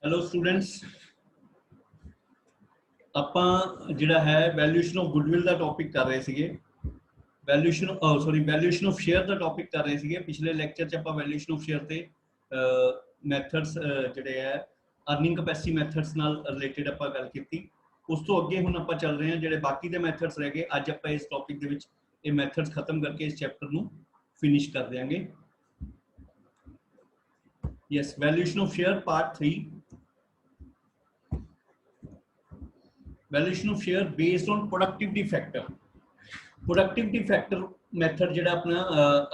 Hello students, ਆਪਾਂ ਜਿਹੜਾ ਹੈ valuation of goodwill the topic ਕਰ ਰਹੇ ਸੀਗੇ। Valuation of share the topic ਕਰ ਰਹੇ ਸੀਗੇ। ਪਿਛਲੇ ਲੈਕਚਰ 'ਚ ਆਪਾਂ ਵੈਲਿਊਏਸ਼ਨ ਆਫ ਸ਼ੇਅਰ ਤੇ ਮੈਥਡਸ ਜਿਹੜੇ ਹੈ ਅਰਨਿੰਗ ਕੈਪੈਸਿਟੀ ਮੈਥਡਸ ਨਾਲ ਰਿਲੇਟਡ ਆਪਾਂ ਗੱਲ ਕੀਤੀ। ਉਸ ਤੋਂ ਅੱਗੇ ਹੁਣ ਆਪਾਂ ਚੱਲ ਰਹੇ ਹਾਂ, ਜਿਹੜੇ ਬਾਕੀ ਦੇ ਮੈਥਡਸ ਰਹਿ ਗਏ ਅੱਜ ਆਪਾਂ ਇਸ ਟੌਪਿਕ ਦੇ ਵਿੱਚ ਇਹ ਮੈਥਡਸ ਖਤਮ ਕਰਕੇ ਇਸ ਚੈਪਟਰ ਨੂੰ ਫਿਨਿਸ਼ ਕਰ ਦਿਆਂਗੇ। Yes, valuation of share part 3। Valuation of share based on productivity factor. Productivity factor method ਜਿਹੜਾ ਆਪਣਾ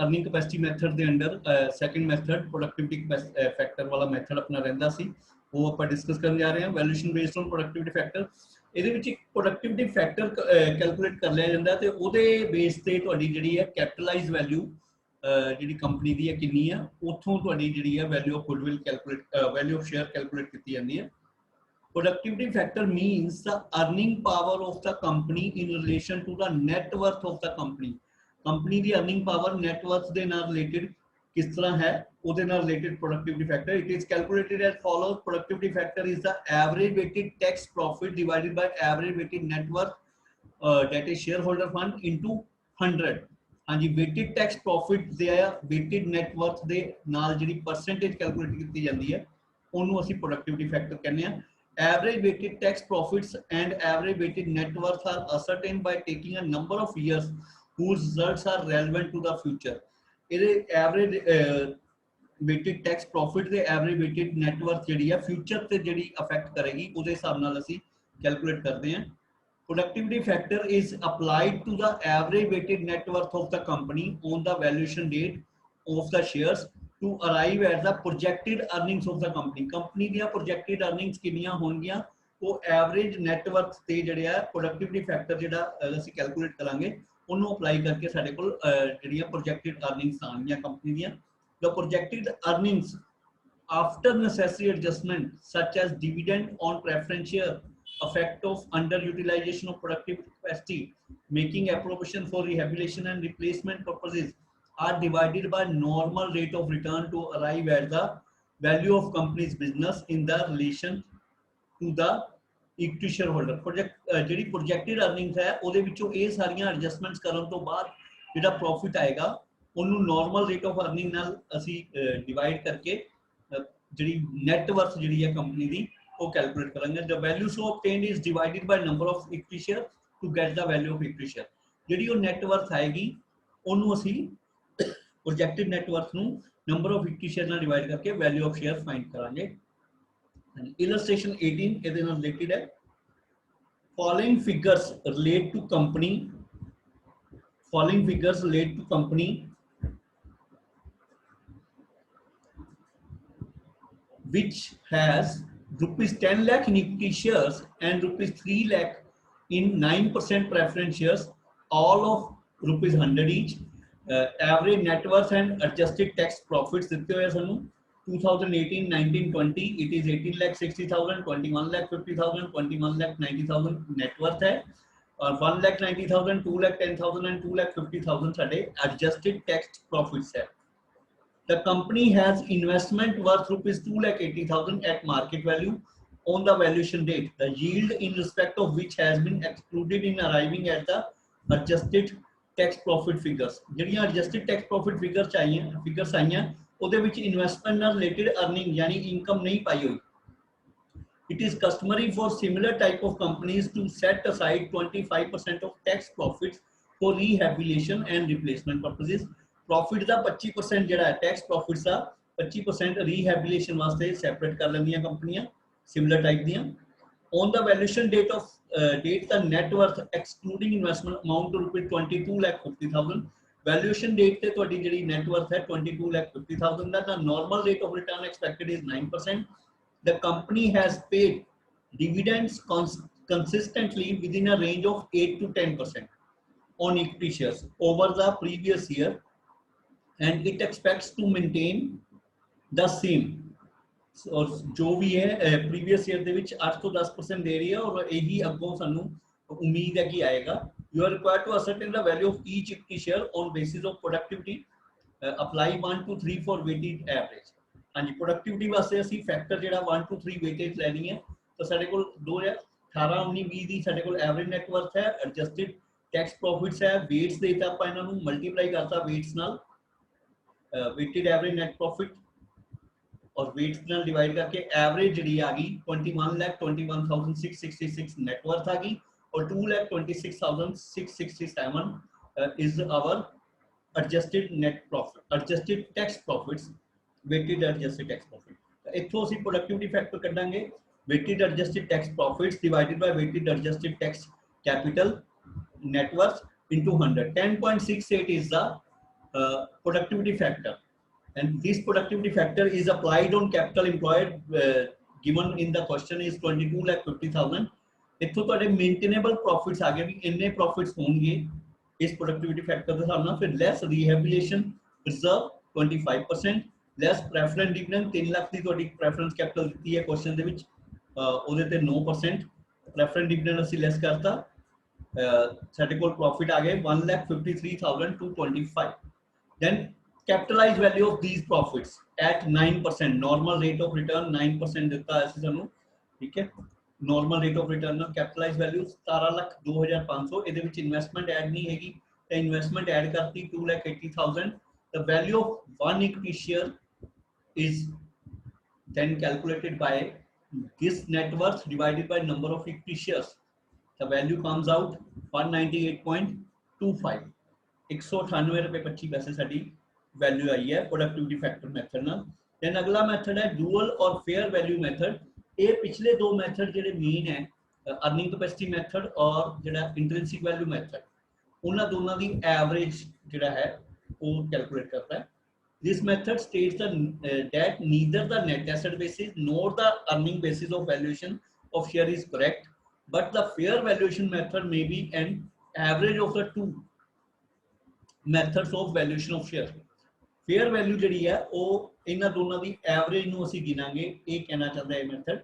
अर्निंग कैपेसिटी मैथड ਦੇ under second method productivity factor ਵਾਲਾ ਮੈਥਡ ਆਪਣਾ ਰਹਿੰਦਾ ਸੀ, ਉਹ ਆਪਾਂ ਡਿਸਕਸ ਕਰਨ ਜਾ ਰਹੇ ਹਾਂ। Valuation based on productivity factor, ਇਹਦੇ ਵਿੱਚ ਇੱਕ प्रोडक्टिविटी फैक्टर ਕੈਲਕੂਲੇਟ ਕਰ ਲਿਆ ਜਾਂਦਾ ਤੇ ਉਹਦੇ ਬੇਸ ਤੇ ਤੁਹਾਡੀ ਜਿਹੜੀ ਹੈ ਕੈਪੀਟਲਾਈਜ਼ ਵੈਲਿਊ ਜਿਹੜੀ ਕੰਪਨੀ ਦੀ ਹੈ ਕਿੰਨੀ ਆ, ਉੱਥੋਂ ਤੁਹਾਡੀ ਜਿਹੜੀ ਹੈ value of goodwill calculate value of share calculate ਕੀਤੀ ਜਾਂਦੀ ਹੈ। Productivity factor means the earning power of the company in relation to the net worth of the company. Company the earning power net worth ਦੇ ਨਾਲ related ਕਿਸ ਤਰ੍ਹਾਂ ਹੈ, ਉਹਦੇ ਨਾਲ related productivity factor. It is calculated as follows. Productivity factor is the average weighted tax profit divided by average weighted net worth, that is shareholder fund, into 100. ਹਾਂਜੀ, weighted tax profit ਦੇ ਆ weighted net worth ਦੇ ਨਾਲ ਜਿਹੜੀ percentage calculate ਕੀਤੀ ਜਾਂਦੀ ਹੈ ਉਹਨੂੰ ਅਸੀਂ productivity factor ਕਹਿੰਦੇ ਆ। Average weighted tax profits and average weighted net worth are ascertained by taking a number of years whose results are relevant to the future. ਇਹਦੇ average weighted tax profit ਦੇ average weighted net worth ਜਿਹੜੀ ਆ future ਤੇ ਜਿਹੜੀ affect ਕਰੇਗੀ ਉਹਦੇ ਹਿਸਾਬ ਨਾਲ ਅਸੀਂ calculate ਕਰਦੇ ਹਾਂ। Productivity factor is applied to the average weighted net worth of the company on the valuation date of the shares to arrive at the projected earnings of the company. Company ਦੀਆਂ projected earnings ਕਿੰਨੀਆਂ ਹੋਣਗੀਆਂ ਉਹ average net worth ਤੇ ਜਿਹੜਾ ਹੈ productivity factor ਜਿਹੜਾ ਅਸੀਂ calculate ਕਰਾਂਗੇ ਉਹਨੂੰ ਅਪਲਾਈ ਕਰਕੇ ਸਾਡੇ ਕੋਲ ਜਿਹੜੀਆਂ projected earnings ਆਣਗੀਆਂ ਕੰਪਨੀ ਦੀਆਂ। The projected earnings after necessary adjustment such as dividend on preference share, effect of underutilization of productive capacity, making appropriation for rehabilitation and replacement purposes, are divided by normal rate of return to arrive at the value of company's business in the relation to the equity shareholder. ਜਿਹੜੀ projected earnings ਹੈ ਉਹਦੇ ਵਿੱਚੋਂ ਇਹ ਸਾਰੀਆਂ adjustments ਕਰਨ ਤੋਂ ਬਾਅਦ ਜਿਹੜਾ ਪ੍ਰੋਫਿਟ ਆਏਗਾ ਉਹਨੂੰ normal rate of earning ਨਾਲ ਅਸੀਂ ਡਿਵਾਈਡ ਕਰਕੇ ਜਿਹੜੀ net worth ਜਿਹੜੀ ਹੈ ਕੰਪਨੀ ਦੀ ਉਹ ਕੈਲਕੂਲੇਟ ਕਰਾਂਗੇ। The value so obtained is divided by number of equity share to get the value of equity share. ਜਿਹੜੀ ਉਹ net worth ਆਏਗੀ ਉਹਨੂੰ ਅਸੀਂ projected net worth ਨੂੰ number of equity share ਨਾਲ ਡਿਵਾਈਡ ਕਰਕੇ value of share find ਕਰਾਂਗੇ। Illustration 18 ਇਹਦੇ ਨਾਲ ਰਿਲੇਟਡ ਹੈ। Following figures relate to company which has rupees 10 lakh in equity shares and rupees 3 lakh in 9% preference shares, all of rupees 100 each. Average net worth and adjusted tax profits ਦਿੱਤੇ ਹੋਏ ਸਾਨੂੰ 2018, 19, 20 it is 18 lakh 60,000, 21 lakh 50,000, 21 lakh 90,000 net worth है और 1 lakh 90,000, 2 lakh 10,000 and 2 lakh 50,000 ਸਾਡੇ adjusted tax profits है। The company has investment worth rupees 2 lakh 80,000 at market value on the valuation date, the yield in respect of which has been excluded in arriving at the adjusted tax profit figures। ਜਿਹੜੀਆਂ adjusted tax profit figures ਆਈਆਂ ਉਹਦੇ ਵਿੱਚ investment ਨਾਲ related earning ਯਾਨੀ income ਨਹੀਂ ਪਾਈ ਹੋਈ। It is customary for similar type of companies to set aside 25% of tax profits for rehabilitation and replacement purposes. Profit ਦਾ 25% ਜਿਹੜਾ ਹੈ tax profits ਦਾ 25% rehabilitation ਵਾਸਤੇ ਸੈਪਰੇਟ ਕਰ ਲੈਂਦੀਆਂ ਕੰਪਨੀਆਂ similar type ਦੀਆਂ। On the valuation date the net worth excluding investment amount to rupees 22 lakh 50,000। valuation date ਤੇ ਤੁਹਾਡੀ ਜਿਹੜੀ net worth ਹੈ 22 lakh 50,000 the. The normal rate of return expected is 9%. The company has paid dividends consistently within a range of 8 to 10% on equity shares over the previous year and it expects to maintain the same। और जो भी है previous year ਦੇ ਵਿੱਚ 8 ਤੋਂ 10% ਦੇ ਰਹੀ ਹੈ ਔਰ ਇਹੀ ਅੱਗੋਂ ਸਾਨੂੰ ਉਮੀਦ ਹੈ ਕਿ ਆਏਗਾ। You are required to ascertain the value of each equity share on basis of productivity, apply 1 to 3 for weighted average। हाँ जी प्रोडक्टिविटी वास्ते ਅਸੀਂ फैक्टर ਜਿਹੜਾ 1 2 3 वेटेज ਲੈਣੀ है तो ਸਾਡੇ ਕੋਲ 2018 19 20 ਦੀ ਸਾਡੇ ਕੋਲ ਐਵਰੇਜ ਨੈਟ ਵਰਥ ਹੈ ਐਡਜਸਟਡ ਟੈਕਸ ਪ੍ਰੋਫਿਟਸ ਹੈ weights ਦੇਤਾ ਆਪਾਂ ਇਹਨਾਂ ਨੂੰ ਮਲਟੀਪਲਾਈ ਕਰਤਾ weights ਨਾਲ weighted average net profit और weights ਨਾਲ डिवाइड करके एवरेज ਜਿਹੜੀ आ गई 21,21,666 net worth आ गई और 2,26,667 is our adjusted net profit adjusted tax profits weighted adjusted tax profit इथों ਅਸੀਂ productivity factor ਕੱਢਾਂਗੇ weighted adjusted tax profits divided by weighted adjusted tax capital net worth into 100 10.68 is the productivity factor and this productivity factor is applied on capital employed given in the question is 22,50,000 इथों ਤੁਹਾਡੇ maintainable profits आ गए भी इन्ने profits होंगे इस productivity factor के हिसाब नाल फिर less rehabilitation reserve 25% less preference dividend 3 lakh ਦੀ ਤੁਹਾਡੀ प्रेफरेंस कैपिटल ਦਿੱਤੀ ਹੈ क्वेश्चन ਦੇ ਵਿੱਚ ਉਹਦੇ ਤੇ 9% प्रेफरेंस डिविडेंड ਅਸੀਂ ਲੈਸ ਕਰਤਾ ਸਾਡੇ ਕੋਲ प्रॉफिट आ गए 1,53,225 then capitalized value of these profits at 9% normal rate of return 9% ਦਿੱਤਾ ਹੈ ਸਾਨੂੰ ਠੀਕ ਹੈ normal rate of return ਨਾਲ capitalized value 17,02,500 ਇਹਦੇ ਵਿੱਚ ਇਨਵੈਸਟਮੈਂਟ ਐਡ ਨਹੀਂ ਹੈਗੀ ਤੇ ਇਨਵੈਸਟਮੈਂਟ ਐਡ ਕਰਤੀ 2,80,000 the value of one equity share is then calculated by this net worth divided by number of equity shares the value comes out 198.25 198 रुपए 25 पैसे साडी value आई है प्रोडक्टिविटी फैक्टर मेथड ਨਾਲ then अगला method है dual और fair value method ये पिछले दो मेथड ਜਿਹੜੇ ਮੇਨ ਹੈ अर्निंग कैपेसिटी मेथड और ਜਿਹੜਾ इंट्रिंसिक वैल्यू मेथड ਉਹਨਾਂ ਦੋਨਾਂ ਦੀ एवरेज ਜਿਹੜਾ ਹੈ वो कैलकुलेट करता है this method states that neither the net asset basis nor the earning basis of valuation of share is correct but the fair valuation method may be an average of the two methods of valuation of share fair value ਜਿਹੜੀ ਹੈ ਉਹ ਇਹਨਾਂ ਦੋਨਾਂ ਦੀ average ਨੂੰ ਅਸੀਂ ਗਿਣਾਂਗੇ ਇਹ ਕਹਿਣਾ ਚਾਹੁੰਦਾ ਹੈ method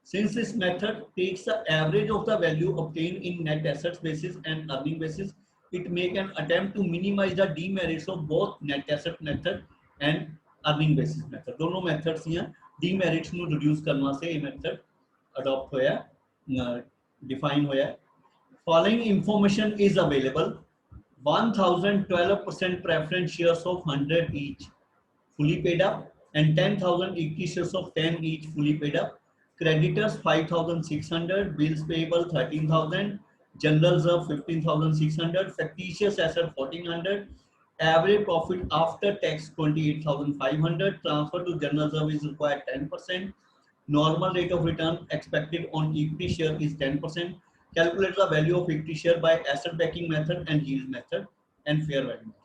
since this method takes the average of the value obtained in net assets basis and earning basis it make an attempt to minimize the demerits of both net asset method and earning basis method दोनों methods ਦੀਆਂ demerits ਨੂੰ reduce ਕਰਨ ਵਾਸਤੇ ਇਹ method adopt ਹੋਇਆ define ਹੋਇਆ following information is available 1,012% preference shares of 100 each fully paid up and 10,000 equity shares of 10 each fully paid up creditors 5,600 bills payable 13,000 general reserve 15,600 fictitious asset 1,400 average profit after tax 28,500 transfer to general reserve is required 10% normal rate of return expected on equity share is 10% calculate the value of equity share by asset backing method and yield method and fair value method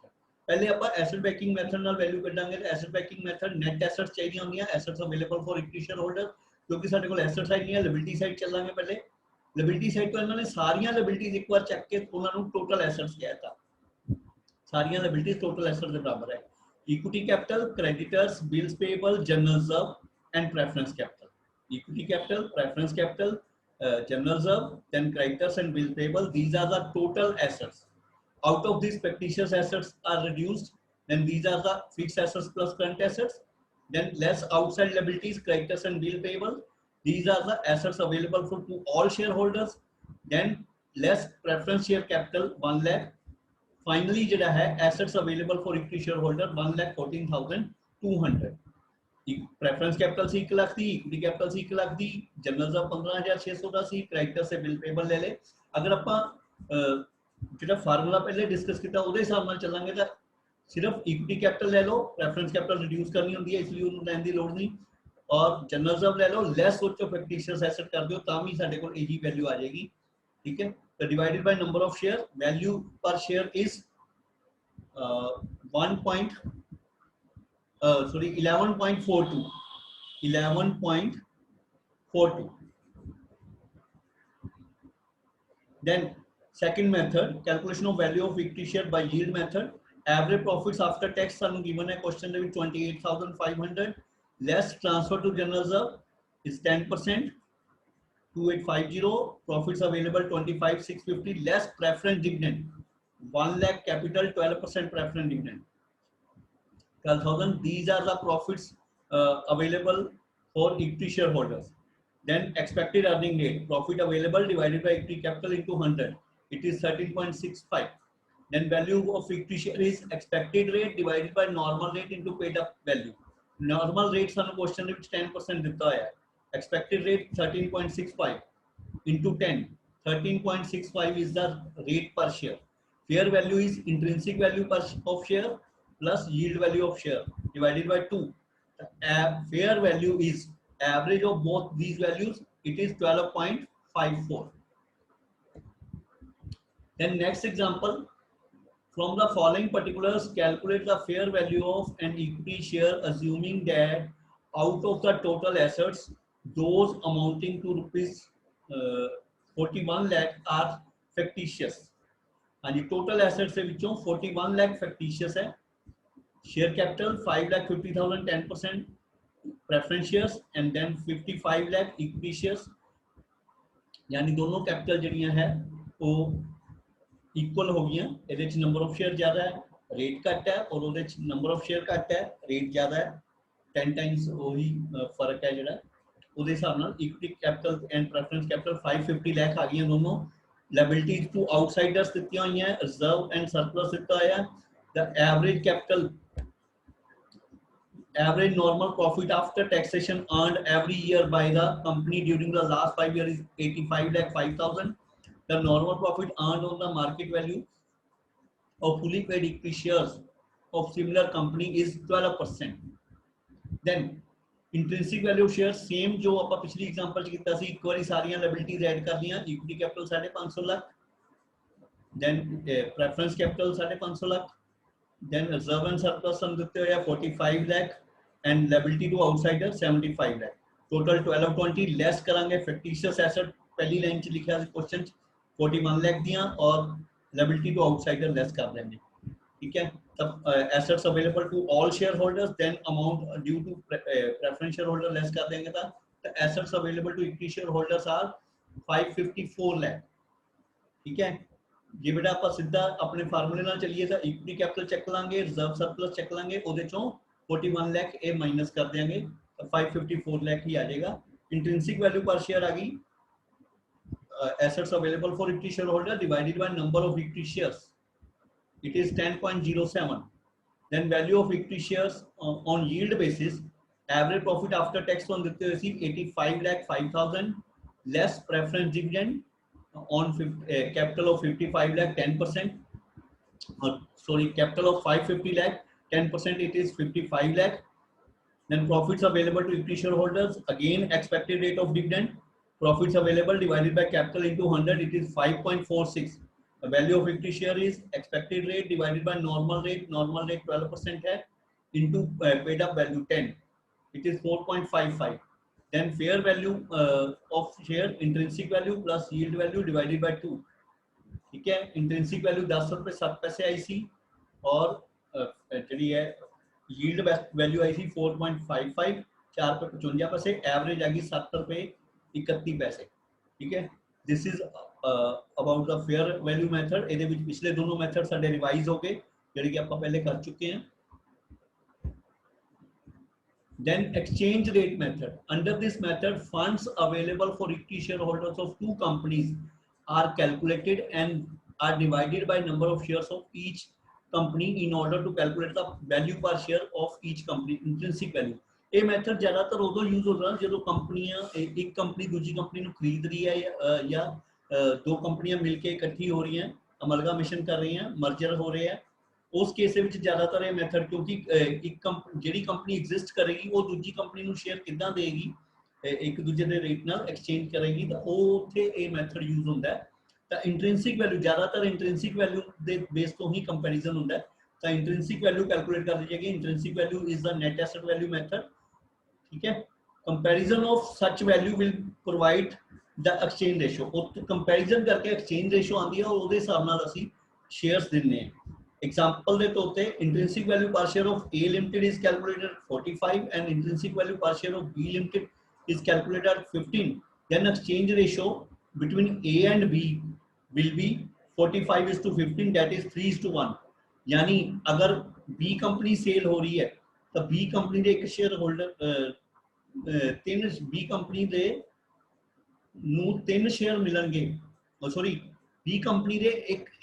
पहले ਆਪਾਂ asset backing method ਨਾਲ value ਕੱਢਾਂਗੇ ਤੇ asset backing method net assets ਚਾਹੀਦੀਆਂ ਹੁੰਦੀਆਂ assets available for equity shareholder क्योंकि ਸਾਡੇ ਕੋਲ asset side ਨਹੀਂ ਹੈ liability side ਚੱਲਾਂਗੇ ਪਹਿਲੇ liability side ਤੋਂ ਇਹਨਾਂ ਨੇ ਸਾਰੀਆਂ liabilities ਇੱਕ ਵਾਰ ਚੱਕ ਕੇ ਉਹਨਾਂ ਨੂੰ total assets ਕਹਿਤਾ ਸਾਰੀਆਂ liabilities total assets ਦੇ ਬਰਾਬਰ ਹੈ equity capital creditors bills payable general reserve and preference capital equity capital preference capital general reserve then creditors and bills payable these are the total assets out of these fictitious assets are reduced then these are the fixed assets plus current assets then less outside liabilities creditors and bill payable these are the assets available for to all shareholders then less preference share capital 1 lakh finally jada hai assets available for equity shareholder 1,14,200 preference capital C 1 lakh the equity capital C 1 lakh the general reserve 15,600 the C creditors से bill payable ले ले अगर ਆਪਾਂ ਜਿਹੜਾ formula ਪਹਿਲੇ discuss ਕੀਤਾ ਉਹਦੇ ਹਿਸਾਬ ਨਾਲ ਚੱਲਾਂਗੇ ਤਾਂ सिर्फ इक्विटी कैपिटल ले लो प्रेफरेंस कैपिटल रिड्यूस करनी होती है इसलिए उन्होंने लेने की लोड़ नहीं और जनरल रिजर्व ले लो लेस सोचो फिक्टिशियस एसेट कर दो तां भी साडे कोल यही वैल्यू आ जाएगी ठीक है तो divided by number of share value पर share is 11.42 then second method calculation of value of equity share by yield method average profits after tax ਸਾਨੂੰ given है question ਦੇ ਵਿੱਚ 28,500 less transfer to general reserve is 10% 2850 profits available 25,650 less preference dividend 1 lakh capital 12% preference dividend 12,000 these are the profits available for equity shareholders. Then expected earning rate, profit available divided by equity capital into 100. It is 13.65. Then value of equity share is expected rate divided by normal rate into paid up value. Normal rate ਸਾਨੂੰ question ਵਿੱਚ 10% ਦਿੱਤਾ ਹੋਇਆ ਹੈ. Expected rate 13.65 into 10. 13.65 is the rate per share. Fair value is intrinsic value of share plus yield value of share divided by 2. Fair value is average of both these values. It is 12.54. Then next example, from the following particulars, calculate the fair value of an equity share assuming that out of the total assets, those amounting to rupees 41 lakh are fictitious. And the total assets से विचों 41 lakh fictitious है. Share capital 5 lakh 50,000 10%. Preference shares and then 55 lakh equity shares. यानी दोनों capital जड़ियां है वो equal हो गई. ਇਹਦੇ ਚ नंबर ऑफ शेयर ज्यादा है, रेट घट है, और ਉਹਦੇ ਚ नंबर ऑफ शेयर घट है, रेट ज्यादा है. 10 टाइम्स वही फर्क है ਜਿਹੜਾ ਉਹਦੇ ਹਿਸਾਬ ਨਾਲ equity capital and preference capital 550 lakh आ गई दोनों. लायबिलिटीज टू आउटसाइडर्स ਦਿੱਤੀਆਂ ਹੋਈਆਂ, रिजर्व एंड सरप्लस ਦਿੱਤਾ ਹੋਇਆ. The average capital, average normal profit after taxation earned every year by the company during the last 5 years is 85 lakh 5,000. The normal profit earned on the market value of fully paid equity shares of similar company is 12%. Then intrinsic value of shares same जो ਆਪਾਂ पिछली example ਚ ਕੀਤਾ ਸੀ, ਇੱਕ ਵਾਰੀ ਸਾਰੀਆਂ liabilities add ਕਰ ਲੀਆਂ. equity capital 550 lakh, then preference capital 550 lakh, then reserve and surplus sum ਦਿੱਤੇ ਹੋਇਆ 45 lakh and liability to outsider 75 lakh. Total 1220 less करांगे fictitious asset पहली लाइन च लिखा है क्वेश्चन 41 लाख दियां और liability to outsider less कर देंगे. ठीक है, तब assets available to all shareholders, then amount due to preference shareholder less कर देंगे. था तो assets available to equity shareholders are 554 lakh. ठीक है, ये बेटा आप सीधा अपने फार्मूले नाल चलिए तो इक्विटी कैपिटल चेक लांगे, रिजर्व सरप्लस चेक लांगे, ਉਹਦੇ ਚੋਂ 41 लाख ए माइनस कर देंगे तो 554 लाख ही आ जाएगा. इंट्रिंसिक वैल्यू पर शेयर आ गई, assets available for equity share holder divided by number of equity shares, it is 10.07. Then value of equity shares on yield basis, average profit after tax on देते हुए 85 lakh 5,000 less preference dividend on capital of 55 lakh 10%, sorry, capital of 550 lakh 10%, it is 55 lakh. Then profits available to equity shareholders, again expected rate of dividend, profits available divided by capital into 100, it is 5.46. The value of equity share is expected rate divided by normal rate 12% है, into paid up value 10, it is 4.55. Then fair value of share, intrinsic value plus yield value divided by 2. ठीक है, intrinsic value 10 रुपए 7 पैसे आई सी और चलिए है yield value आई सी 4.55, 4 रुपए 55 पैसे, एवरेज आ गई 7 रुपए 31 पैसे. ठीक है, this is about the fair value method. ਇਹਦੇ ਵਿੱਚ ਪਿਛਲੇ ਦੋਨੋਂ ਮੈਥਡ ਸਾਡੇ ਰਿਵਾਈਜ਼ ਹੋ ਗਏ ਜਿਹੜੇ ਕਿ ਆਪਾਂ ਪਹਿਲੇ ਕਰ ਚੁੱਕੇ ਹਾਂ. Then exchange rate method. Under this method, funds available for equity shareholders of two companies are calculated and are divided by number of shares of each company in order to calculate the value per share of each company, intrinsic value. ये method ज़्यादातर उधर use होता है जब कंपनियां एक company दूसरी company को खरीद रही है या दो कंपनियां मिलके इकट्ठी हो रही हैं, अमलगामेशन कर रही हैं, मर्जर हो रहे हैं. उस केस ਵਿੱਚ ਜ਼ਿਆਦਾਤਰ ਇਹ ਮੈਥਡ, ਕਿਉਂਕਿ ਇੱਕ ਜਿਹੜੀ ਕੰਪਨੀ ਐਗਜ਼ਿਸਟ ਕਰੇਗੀ ਉਹ ਦੂਜੀ ਕੰਪਨੀ ਨੂੰ ਸ਼ੇਅਰ ਕਿੱਦਾਂ ਦੇਗੀ, ਇੱਕ ਦੂਜੇ ਦੇ ਰੇਟ ਨਾਲ ਐਕਸਚੇਂਜ ਕਰੇਗੀ, ਤਾਂ ਉਹ ਉੱਥੇ ਇਹ ਮੈਥਡ ਯੂਜ਼ ਹੁੰਦਾ ਹੈ. ਤਾਂ ਇੰਟ੍ਰਿੰਸਿਕ ਵੈਲਿਊ ਜ਼ਿਆਦਾਤਰ ਇੰਟ੍ਰਿੰਸਿਕ ਵੈਲਿਊ ਦੇ ਬੇਸ ਤੋਂ ਹੀ ਕੰਪੈਰੀਜ਼ਨ ਹੁੰਦਾ ਹੈ. ਤਾਂ ਇੰਟ੍ਰਿੰਸਿਕ ਵੈਲਿਊ ਕੈਲਕੂਲੇਟ ਕਰ ਲੀजिएगा. Intrinsic value is the net asset value method. ਠੀਕ ਹੈ, comparison of such value will provide the exchange ratio. ਉਹ ਕੰਪੈਰੀਜ਼ਨ ਕਰਕੇ ਐਕਸਚੇਂਜ ਰੇਸ਼ੋ ਆਉਂਦੀ ਹੈ, ਉਹਦੇ ਹਿਸਾਬ ਨਾਲ ਅਸੀਂ ਸ਼ੇਅਰਸ ਦਿੰਦੇ ਹਾਂ. Example ਦੇ ਤੌਰ ਤੇ intrinsic value per share of A limited is calculated at 45 and intrinsic value per share of B limited is calculated at 15. Then exchange ratio between A and B will be 45:15, that is 3:1. यानी अगर B company cell हो रही है ਤਾਂ B company ਦੇ ਇੱਕ share holder ਤਿੰਨ B company ਦੇ ਨੂੰ ਤਿੰਨ ਸ਼ੇਅਰ ਮਿਲਣਗੇ, ਸੌਰੀ B ਕੰਪਨੀ ਦੇ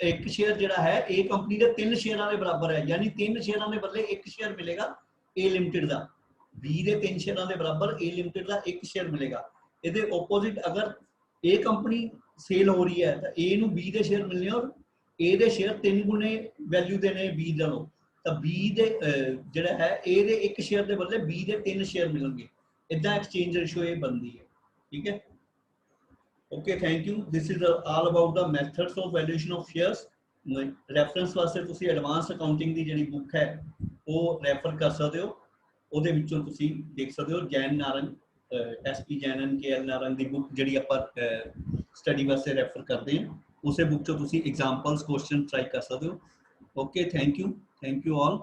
ਇੱਕ ਸ਼ੇਅਰ ਜਿਹੜਾ ਹੈ A ਕੰਪਨੀ ਦੇ ਤਿੰਨ ਸ਼ੇਅਰਾਂ ਦੇ ਬਰਾਬਰ ਹੈ, ਯਾਨੀ ਤਿੰਨ ਸ਼ੇਅਰਾਂ ਦੇ ਬਦਲੇ ਇੱਕ ਸ਼ੇਅਰ ਮਿਲੇਗਾ A ਲਿਮਟਿਡ ਦਾ। B ਦੇ ਤਿੰਨ ਸ਼ੇਅਰਾਂ ਦੇ ਬਰਾਬਰ A ਲਿਮਟਿਡ ਦਾ ਇੱਕ ਸ਼ੇਅਰ ਮਿਲੇਗਾ। ਇਹਦੇ ਆਪੋਜ਼ਿਟ ਅਗਰ A ਕੰਪਨੀ ਸੇਲ ਹੋ ਰਹੀ ਹੈ ਤਾਂ A ਨੂੰ B ਦੇ ਸ਼ੇਅਰ ਮਿਲਣੇ ਔਰ A ਦੇ ਸ਼ੇਅਰ 3 ਗੁਣੇ ਵੈਲਿਊ ਦੇ ਨੇ B ਨਾਲੋਂ, ਤਾਂ B ਦੇ ਜਿਹੜਾ ਹੈ A ਦੇ ਇੱਕ ਸ਼ੇਅਰ ਦੇ ਬਦਲੇ B ਦੇ ਤਿੰਨ ਸ਼ੇਅਰ ਮਿਲਣਗੇ। ਇਦਾਂ ਐਕਸਚੇਂਜ ਰੇਸ਼ੋ ਇਹ ਬਣਦੀ ਹੈ। ਠੀਕ ਹੈ, okay, thank you. This is all about the methods of valuation of shares. Reference ਵਾਸਤੇ ਤੁਸੀਂ ਐਡਵਾਂਸ ਅਕਾਊਂਟਿੰਗ ਦੀ ਜਿਹੜੀ ਬੁੱਕ ਹੈ ਉਹ ਰੈਫਰ ਕਰ ਸਕਦੇ ਹੋ, ਉਹਦੇ ਵਿੱਚੋਂ ਤੁਸੀਂ ਦੇਖ ਸਕਦੇ ਹੋ। Jain Narang, SP Jain and KL Narang the book ਜਿਹੜੀ ਆਪਾਂ ਸਟੱਡੀ ਵਾਸਤੇ ਰੈਫਰ ਕਰਦੇ ਹਾਂ, ਉਸੇ ਬੁੱਕ ਚੋਂ ਤੁਸੀਂ ਐਗਜ਼ਾਮਪਲਸ ਕੁਐਸਚਨ ਟਰਾਈ ਕਰ ਸਕਦੇ ਹੋ। Okay, thank you all.